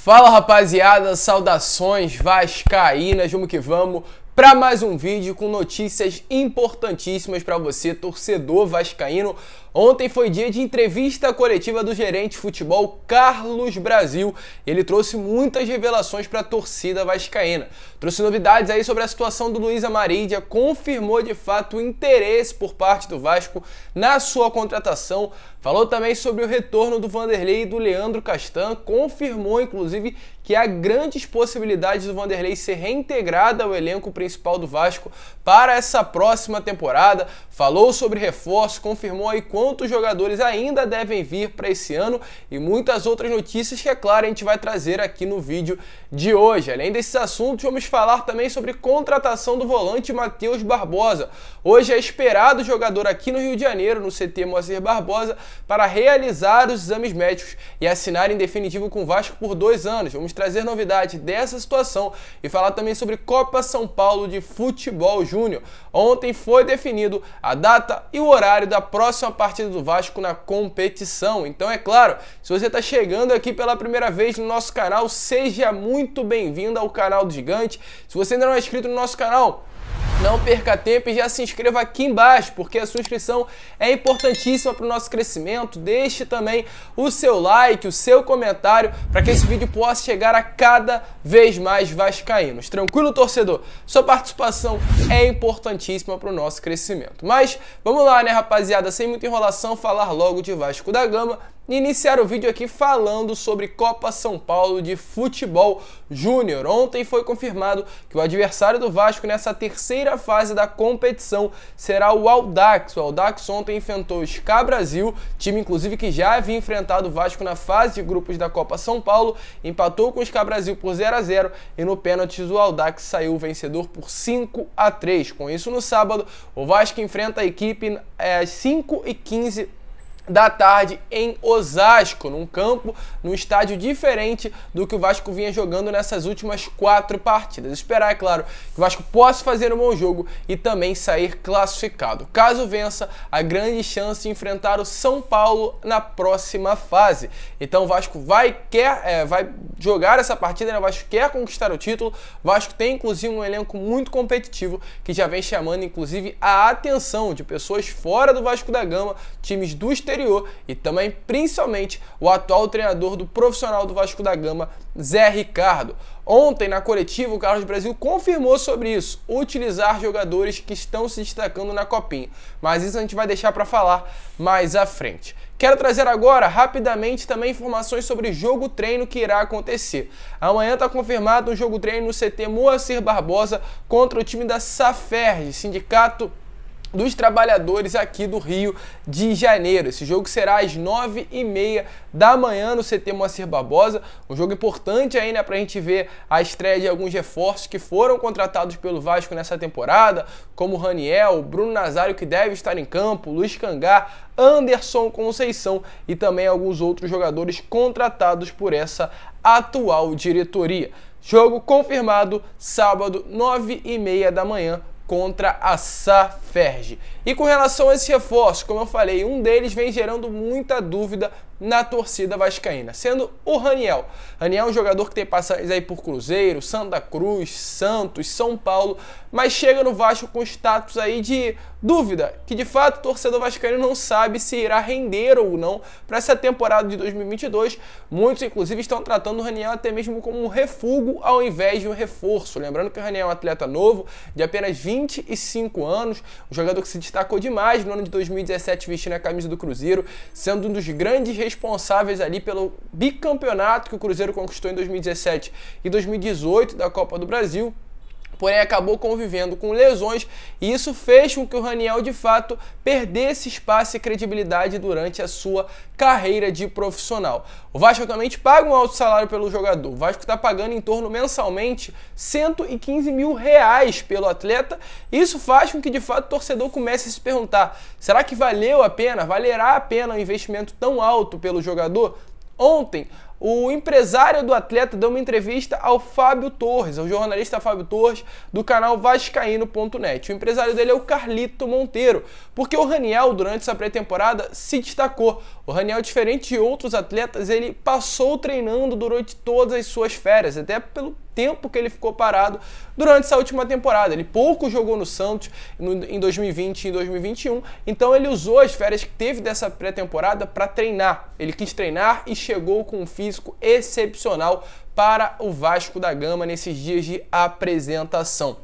Fala rapaziada, saudações vascaínas, vamos que vamos para mais um vídeo com notícias importantíssimas para você, torcedor vascaíno. Ontem foi dia de entrevista coletiva do gerente de futebol Carlos Brasil. Ele trouxe muitas revelações para a torcida vascaína. Trouxe novidades aí sobre a situação do Luiz Amarília, confirmou de fato o interesse por parte do Vasco na sua contratação. Falou também sobre o retorno do Vanderlei e do Leandro Castan, confirmou inclusive que há grandes possibilidades do Vanderlei ser reintegrado ao elenco principal do Vasco para essa próxima temporada. Falou sobre reforço, confirmou aí quantos jogadores ainda devem vir para esse ano e muitas outras notícias que, é claro, a gente vai trazer aqui no vídeo de hoje. Além desses assuntos, vamos falar também sobre contratação do volante Matheus Barbosa. Hoje é esperado o jogador aqui no Rio de Janeiro, no CT Moacir Barbosa, para realizar os exames médicos e assinar em definitivo com o Vasco por 2 anos. Vamos trazer novidades dessa situação e falar também sobre Copa São Paulo de Futebol Júnior. Ontem foi definido a data e o horário da próxima partida do Vasco na competição. Então, é claro, se você está chegando aqui pela primeira vez no nosso canal, seja muito bem-vindo ao canal do Gigante. Se você ainda não é inscrito no nosso canal, não perca tempo e já se inscreva aqui embaixo, porque a sua inscrição é importantíssima para o nosso crescimento. Deixe também o seu like, o seu comentário, para que esse vídeo possa chegar a cada vez mais vascaínos. Tranquilo, torcedor? Sua participação é importantíssima para o nosso crescimento. Mas vamos lá, né, rapaziada? Sem muita enrolação, falar logo de Vasco da Gama e iniciar o vídeo aqui falando sobre Copa São Paulo de Futebol Júnior. Ontem foi confirmado que o adversário do Vasco nessa terceira fase da competição será o Audax. O Audax ontem enfrentou o SK Brasil, time inclusive que já havia enfrentado o Vasco na fase de grupos da Copa São Paulo, empatou com o SK Brasil por 0-0 e no pênaltis o Audax saiu vencedor por 5-3. Com isso, no sábado, o Vasco enfrenta a equipe às 5h15 da tarde em Osasco, num campo, num estádio diferente do que o Vasco vinha jogando nessas últimas 4 partidas. Esperar, é claro, que o Vasco possa fazer um bom jogo e também sair classificado. Caso vença, a grande chance de enfrentar o São Paulo na próxima fase. Então o Vasco vai jogar essa partida, né? O Vasco quer conquistar o título. O Vasco tem inclusive um elenco muito competitivo que já vem chamando inclusive a atenção de pessoas fora do Vasco da Gama, times do exterior e também, principalmente, o atual treinador do profissional do Vasco da Gama, Zé Ricardo. Ontem, na coletiva, o Carlos Brasil confirmou sobre isso, utilizar jogadores que estão se destacando na Copinha. Mas isso a gente vai deixar para falar mais à frente. Quero trazer agora, rapidamente, também informações sobre jogo-treino que irá acontecer. Amanhã está confirmado um jogo-treino no CT Moacir Barbosa contra o time da Saferj, Sindicato dos Trabalhadores aqui do Rio de Janeiro. Esse jogo será às 9h30 da manhã no CT Moacir Barbosa. Um jogo importante aí, né, pra gente ver a estreia de alguns reforços que foram contratados pelo Vasco nessa temporada, como o Raniel, o Bruno Nazário, que deve estar em campo, Luiz Cangá, Anderson Conceição e também alguns outros jogadores contratados por essa atual diretoria. Jogo confirmado, sábado, 9h30 da manhã, contra a Saferj. E com relação a esse reforço, como eu falei, um deles vem gerando muita dúvida na torcida vascaína, sendo o Raniel. Raniel é um jogador que tem passagens aí por Cruzeiro, Santa Cruz, Santos, São Paulo, mas chega no Vasco com status aí de dúvida, que de fato o torcedor vascaíno não sabe se irá render ou não para essa temporada de 2022. Muitos, inclusive, estão tratando o Raniel até mesmo como um refúgio ao invés de um reforço. Lembrando que o Raniel é um atleta novo, de apenas 25 anos, um jogador que se destacou demais no ano de 2017 vestindo a camisa do Cruzeiro, sendo um dos grandes responsáveis ali pelo bicampeonato que o Cruzeiro conquistou em 2017 e 2018 da Copa do Brasil. Porém, acabou convivendo com lesões e isso fez com que o Raniel, de fato, perdesse espaço e credibilidade durante a sua carreira de profissional. O Vasco atualmente paga um alto salário pelo jogador. O Vasco está pagando em torno, mensalmente, 115 mil reais pelo atleta. Isso faz com que, de fato, o torcedor comece a se perguntar: será que valeu a pena? Valerá a pena um investimento tão alto pelo jogador? Ontem, o empresário do atleta deu uma entrevista ao Fábio Torres, ao jornalista Fábio Torres, do canal vascaíno.net. O empresário dele é o Carlito Monteiro, porque o Raniel, durante essa pré-temporada, se destacou. O Raniel, diferente de outros atletas, ele passou treinando durante todas as suas férias, até pelo tempo que ele ficou parado durante essa última temporada. Ele pouco jogou no Santos em 2020 e em 2021, então ele usou as férias que teve dessa pré-temporada para treinar. Ele quis treinar e chegou com um físico excepcional para o Vasco da Gama nesses dias de apresentação.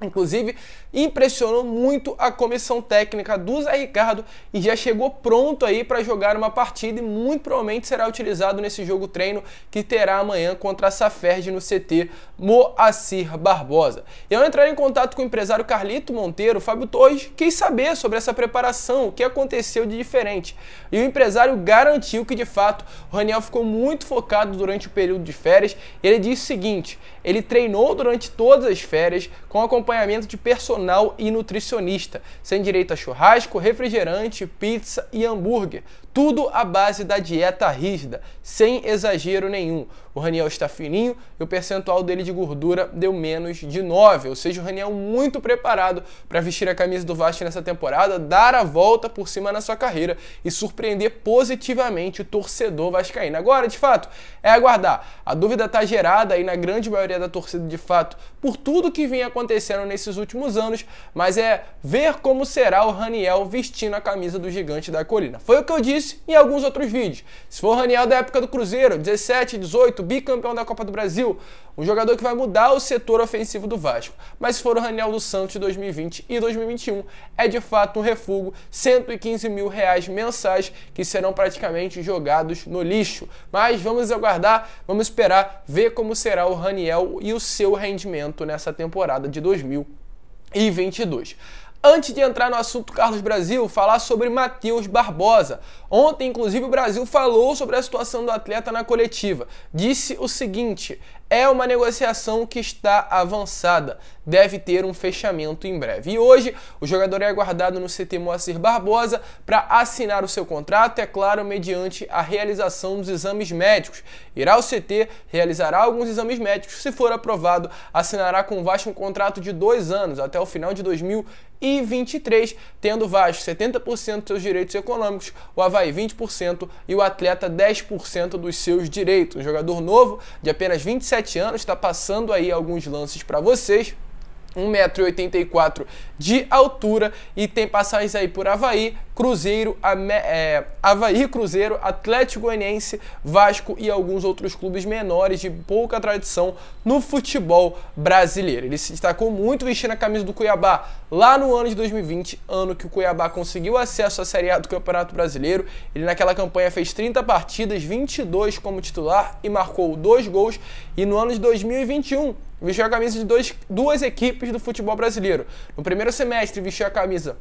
Inclusive, impressionou muito a comissão técnica do Zé Ricardo e já chegou pronto aí para jogar uma partida e muito provavelmente será utilizado nesse jogo treino que terá amanhã contra a Saferd no CT Moacir Barbosa. E ao entrar em contato com o empresário Carlito Monteiro, o Fábio Torres quis saber sobre essa preparação, o que aconteceu de diferente. E o empresário garantiu que, de fato, o Raniel ficou muito focado durante o período de férias. Ele disse o seguinte: ele treinou durante todas as férias com acompanhamento de personal e nutricionista, sem direito a churrasco, refrigerante, pizza e hambúrguer. Tudo à base da dieta rígida, sem exagero nenhum. O Raniel está fininho e o percentual dele de gordura deu menos de 9, ou seja, o Raniel muito preparado para vestir a camisa do Vasco nessa temporada, dar a volta por cima na sua carreira e surpreender positivamente o torcedor vascaíno. Agora, de fato, é aguardar. A dúvida está gerada aí na grande maioria da torcida, de fato, por tudo que vem acontecendo nesses últimos anos, mas é ver como será o Raniel vestindo a camisa do Gigante da Colina. Foi o que eu disse em alguns outros vídeos. Se for o Raniel da época do Cruzeiro, 17, 18, bicampeão da Copa do Brasil, um jogador que vai mudar o setor ofensivo do Vasco. Mas se for o Raniel do Santos de 2020 e 2021, é de fato um refúgio, R$115 mil mensais que serão praticamente jogados no lixo. Mas vamos aguardar, vamos esperar ver como será o Raniel e o seu rendimento nessa temporada de 2022. Antes de entrar no assunto Carlos Brasil, falar sobre Matheus Barbosa. Ontem, inclusive, o Brasil falou sobre a situação do atleta na coletiva. Disse o seguinte: é uma negociação que está avançada, deve ter um fechamento em breve. E hoje, o jogador é aguardado no CT Moacir Barbosa para assinar o seu contrato, é claro, mediante a realização dos exames médicos. Irá ao CT, realizará alguns exames médicos, se for aprovado, assinará com o Vasco um contrato de 2 anos, até o final de 2023, tendo o Vasco 70% dos seus direitos econômicos, o Avaí 20% e o atleta 10% dos seus direitos. Um jogador novo, de apenas 27 anos, está passando aí alguns lances para vocês. 1,84 m de altura e tem passagens aí por Avaí, Cruzeiro, Atlético Goianiense, Vasco e alguns outros clubes menores de pouca tradição no futebol brasileiro. Ele se destacou muito vestindo a camisa do Cuiabá lá no ano de 2020, ano que o Cuiabá conseguiu acesso à Série A do Campeonato Brasileiro. Ele naquela campanha fez 30 partidas, 22 como titular e marcou 2 gols. E no ano de 2021 vestiu a camisa de duas equipes do futebol brasileiro. No primeiro semestre vestiu a camisa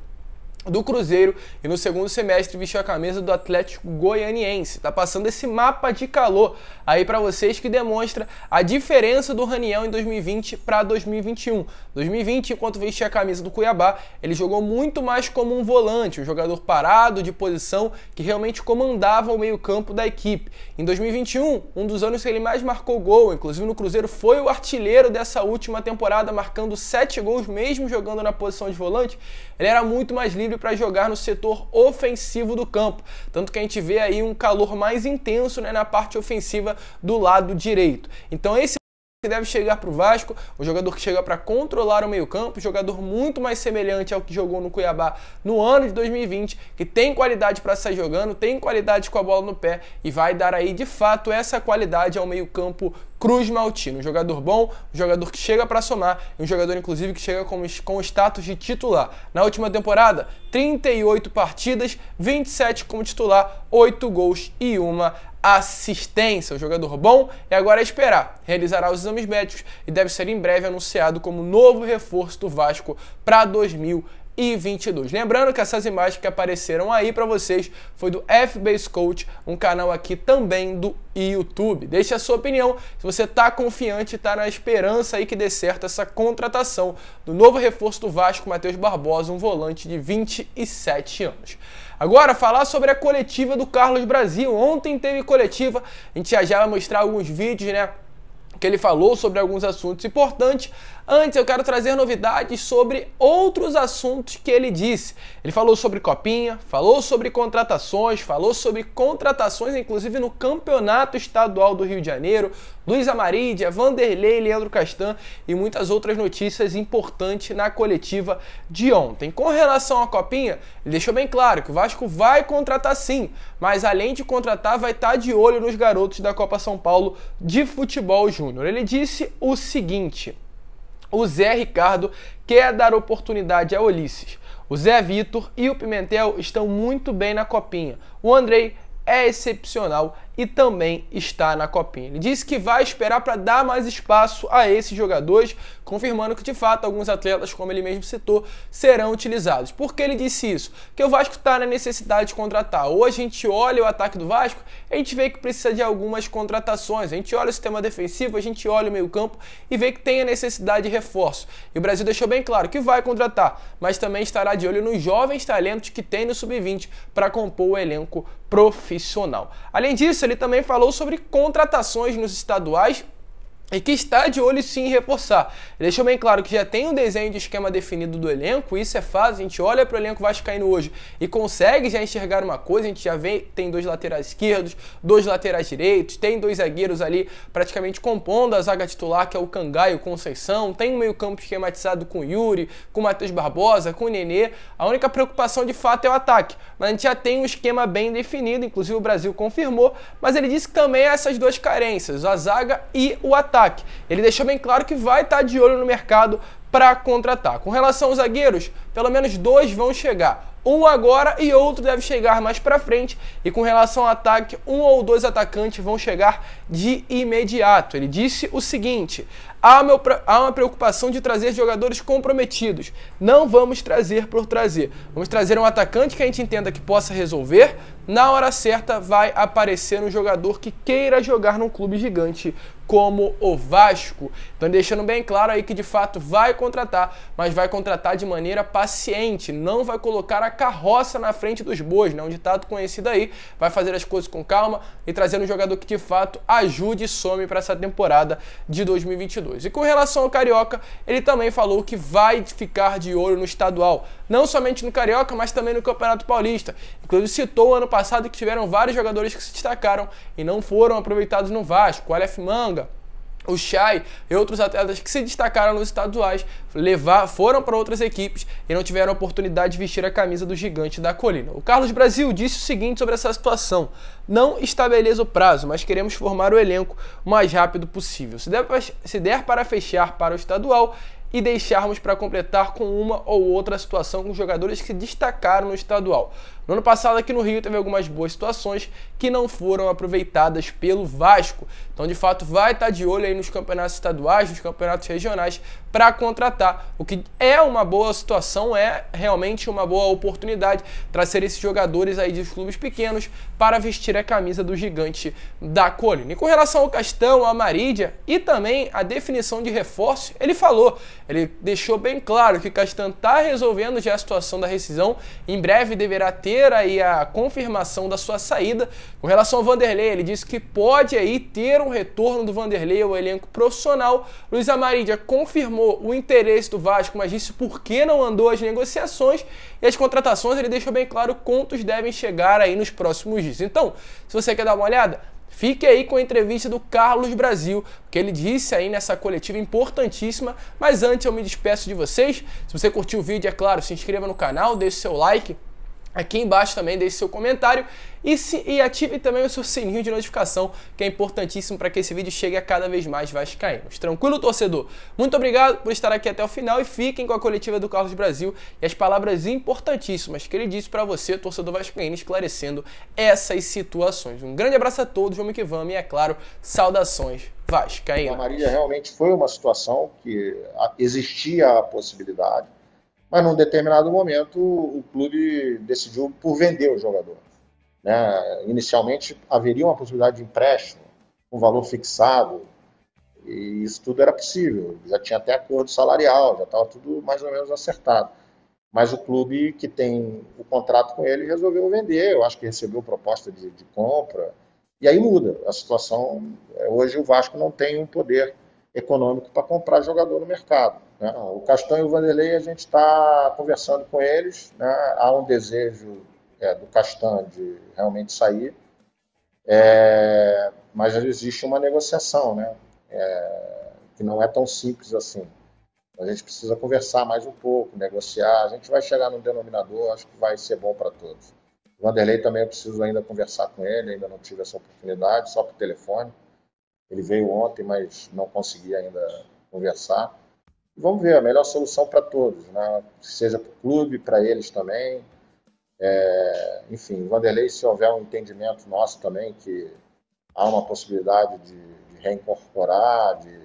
do Cruzeiro e no segundo semestre vestiu a camisa do Atlético Goianiense. Tá passando esse mapa de calor aí para vocês que demonstra a diferença do Raniel em 2020 para 2021. 2020, enquanto vestia a camisa do Cuiabá, ele jogou muito mais como um volante, um jogador parado, de posição, que realmente comandava o meio-campo da equipe. Em 2021, um dos anos que ele mais marcou gol, inclusive no Cruzeiro, foi o artilheiro dessa última temporada, marcando 7 gols mesmo jogando na posição de volante. Ele era muito mais livre para jogar no setor ofensivo do campo, tanto que a gente vê aí um calor mais intenso, né, na parte ofensiva do lado direito. Então esse que deve chegar para o Vasco, um jogador que chega para controlar o meio-campo, jogador muito mais semelhante ao que jogou no Cuiabá no ano de 2020, que tem qualidade para sair jogando, tem qualidade com a bola no pé e vai dar aí de fato essa qualidade ao meio-campo Cruz Maltino. Um jogador bom, um jogador que chega para somar, um jogador inclusive que chega com status de titular. Na última temporada, 38 partidas, 27 como titular, 8 gols e 1 assistência. Um jogador bom e agora é esperar. Realizará os exames médicos e deve ser em breve anunciado como novo reforço do Vasco para 2022. 2022. Lembrando que essas imagens que apareceram aí para vocês foi do FBase Coach, um canal aqui também do YouTube. Deixe a sua opinião, se você está confiante, está na esperança aí que dê certo essa contratação do novo reforço do Vasco, Matheus Barbosa, um volante de 27 anos. Agora, falar sobre a coletiva do Carlos Brasil. Ontem teve coletiva, a gente já vai mostrar alguns vídeos, né, que ele falou sobre alguns assuntos importantes. Antes, eu quero trazer novidades sobre outros assuntos que ele disse. Ele falou sobre Copinha, falou sobre contratações, inclusive no Campeonato Estadual do Rio de Janeiro, Luiz Amarídia, Vanderlei, Leandro Castan e muitas outras notícias importantes na coletiva de ontem. Com relação à Copinha, ele deixou bem claro que o Vasco vai contratar sim, mas além de contratar, vai estar de olho nos garotos da Copa São Paulo de Futebol Júnior. Ele disse o seguinte: o Zé Ricardo quer dar oportunidade a Ulisses. O Zé Vitor e o Pimentel estão muito bem na Copinha. O Andrei é excepcional e também está na Copinha. Ele disse que vai esperar para dar mais espaço a esses jogadores, confirmando que de fato alguns atletas, como ele mesmo citou, serão utilizados. Por que ele disse isso? Porque o Vasco está na necessidade de contratar. Hoje a gente olha o ataque do Vasco, a gente vê que precisa de algumas contratações. A gente olha o sistema defensivo, a gente olha o meio-campo e vê que tem a necessidade de reforço. E o Brasil deixou bem claro que vai contratar, mas também estará de olho nos jovens talentos que tem no Sub-20 para compor o elenco profissional. Além disso, ele também falou sobre contratações nos estaduais e que está de olho sim em reforçar. Ele deixou bem claro que já tem um desenho de esquema definido do elenco, isso é fácil, a gente olha para o elenco vascaíno hoje e consegue já enxergar uma coisa, a gente já vê, tem 2 laterais esquerdos, 2 laterais direitos, tem 2 zagueiros ali praticamente compondo a zaga titular, que é o Cangá e o Conceição, tem um meio campo esquematizado com o Yuri, com o Matheus Barbosa, com o Nenê. A única preocupação de fato é o ataque, mas a gente já tem um esquema bem definido, inclusive o Brasil confirmou, mas ele disse que também há essas 2 carências, a zaga e o ataque. Ele deixou bem claro que vai estar de olho no mercado para contratar. Com relação aos zagueiros, pelo menos 2 vão chegar. Um agora e outro deve chegar mais para frente. E com relação ao ataque, 1 ou 2 atacantes vão chegar de imediato. Ele disse o seguinte: há uma preocupação de trazer jogadores comprometidos. Não vamos trazer por trazer. Vamos trazer um atacante que a gente entenda que possa resolver. Na hora certa vai aparecer um jogador que queira jogar num clube gigante como o Vasco. Então deixando bem claro aí que de fato vai contratar, mas vai contratar de maneira paciente, não vai colocar a carroça na frente dos bois, né? Um ditado conhecido aí, vai fazer as coisas com calma e trazer um jogador que de fato ajude e some para essa temporada de 2022. E com relação ao Carioca, ele também falou que vai ficar de olho no estadual, não somente no Carioca, mas também no Campeonato Paulista. Inclusive citou ano passado que tiveram vários jogadores que se destacaram e não foram aproveitados no Vasco, o Aleph Manga, o Chay e outros atletas que se destacaram nos estaduais foram para outras equipes e não tiveram a oportunidade de vestir a camisa do gigante da colina. O Carlos Brasil disse o seguinte sobre essa situação: não estabeleça o prazo, mas queremos formar o elenco o mais rápido possível. Se der para fechar para o estadual e deixarmos para completar com uma ou outra situação com jogadores que se destacaram no estadual. No ano passado aqui no Rio teve algumas boas situações que não foram aproveitadas pelo Vasco. Então de fato vai estar de olho aí nos campeonatos estaduais, nos campeonatos regionais para contratar, o que é uma boa situação, é realmente uma boa oportunidade trazer esses jogadores aí dos clubes pequenos para vestir a camisa do gigante da colina. E com relação ao Castão, a Marídia e também a definição de reforço, ele deixou bem claro que Castan está resolvendo já a situação da rescisão, em breve deverá ter aí a confirmação da sua saída. Com relação ao Vanderlei, ele disse que pode aí ter um retorno do Vanderlei ao elenco profissional. Luiz Amarídia confirmou o interesse do Vasco, mas disse por que não andou as negociações e as contratações. Ele deixou bem claro quantos devem chegar aí nos próximos dias. Então, se você quer dar uma olhada, fique aí com a entrevista do Carlos Brasil, que ele disse aí nessa coletiva importantíssima. Mas antes eu me despeço de vocês. Se você curtiu o vídeo, é claro, se inscreva no canal, deixe seu like. Aqui embaixo também deixe seu comentário e ative também o seu sininho de notificação, que é importantíssimo para que esse vídeo chegue a cada vez mais vascaínos. Tranquilo, torcedor? Muito obrigado por estar aqui até o final e fiquem com a coletiva do Carlos Brasil e as palavras importantíssimas que ele disse para você, torcedor vascaíno, esclarecendo essas situações. Um grande abraço a todos, vamos que vamos e, é claro, saudações vascaínas. A Marília realmente foi uma situação que existia a possibilidade, mas num determinado momento o clube decidiu por vender o jogador, né? Inicialmente haveria uma possibilidade de empréstimo, um valor fixado, e isso tudo era possível. Já tinha até acordo salarial, já estava tudo mais ou menos acertado. Mas o clube que tem o contrato com ele resolveu vender. Eu acho que recebeu proposta de compra. E aí muda a situação. Hoje o Vasco não tem um poder econômico para comprar jogador no mercado, né? O Castan e o Vanderlei, a gente está conversando com eles, né? Há um desejo do Castan de realmente sair, mas existe uma negociação, né? Que não é tão simples assim. A gente precisa conversar mais um pouco, negociar. A gente vai chegar num denominador, acho que vai ser bom para todos. O Vanderlei também eu preciso ainda conversar com ele, ainda não tive essa oportunidade, só por telefone. Ele veio ontem, mas não consegui ainda conversar. Vamos ver a melhor solução para todos, né? Seja para o clube, para eles também. Enfim, o Vanderlei, se houver um entendimento nosso também, que há uma possibilidade de reincorporar, de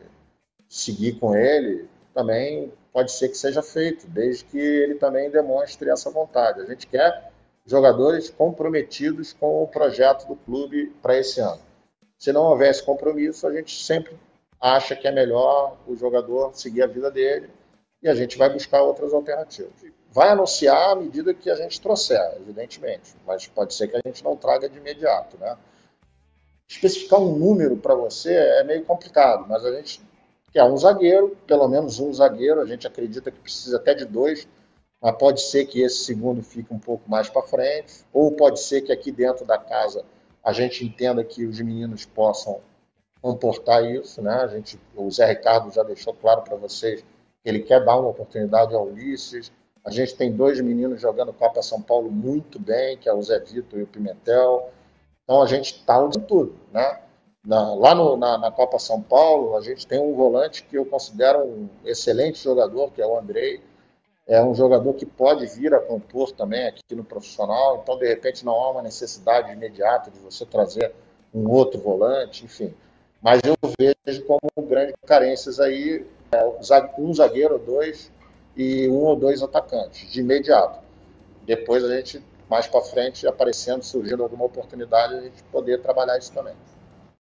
seguir com ele, também pode ser que seja feito, desde que ele também demonstre essa vontade. A gente quer jogadores comprometidos com o projeto do clube para esse ano. Se não houver esse compromisso, a gente sempre acha que é melhor o jogador seguir a vida dele e a gente vai buscar outras alternativas. Vai anunciar à medida que a gente trouxer, evidentemente, mas pode ser que a gente não traga de imediato, né? Especificar um número para você é meio complicado, mas a gente quer um zagueiro, pelo menos um zagueiro, a gente acredita que precisa até de dois, mas pode ser que esse segundo fique um pouco mais para frente, ou pode ser que aqui dentro da casa a gente entenda que os meninos possam comportar isso, né? O Zé Ricardo já deixou claro para vocês que ele quer dar uma oportunidade ao Ulisses. A gente tem dois meninos jogando Copa São Paulo muito bem, que é o Zé Vitor e o Pimentel. Então a gente está de tudo, né? Na Copa São Paulo, a gente tem um volante que eu considero um excelente jogador, que é o Andrei. É um jogador que pode vir a compor também aqui no profissional, então de repente não há uma necessidade imediata de você trazer um outro volante, enfim. Mas eu vejo como grandes carências aí, um zagueiro ou dois e um ou dois atacantes, de imediato. Depois a gente, mais para frente, aparecendo, surgindo alguma oportunidade, a gente poder trabalhar isso também.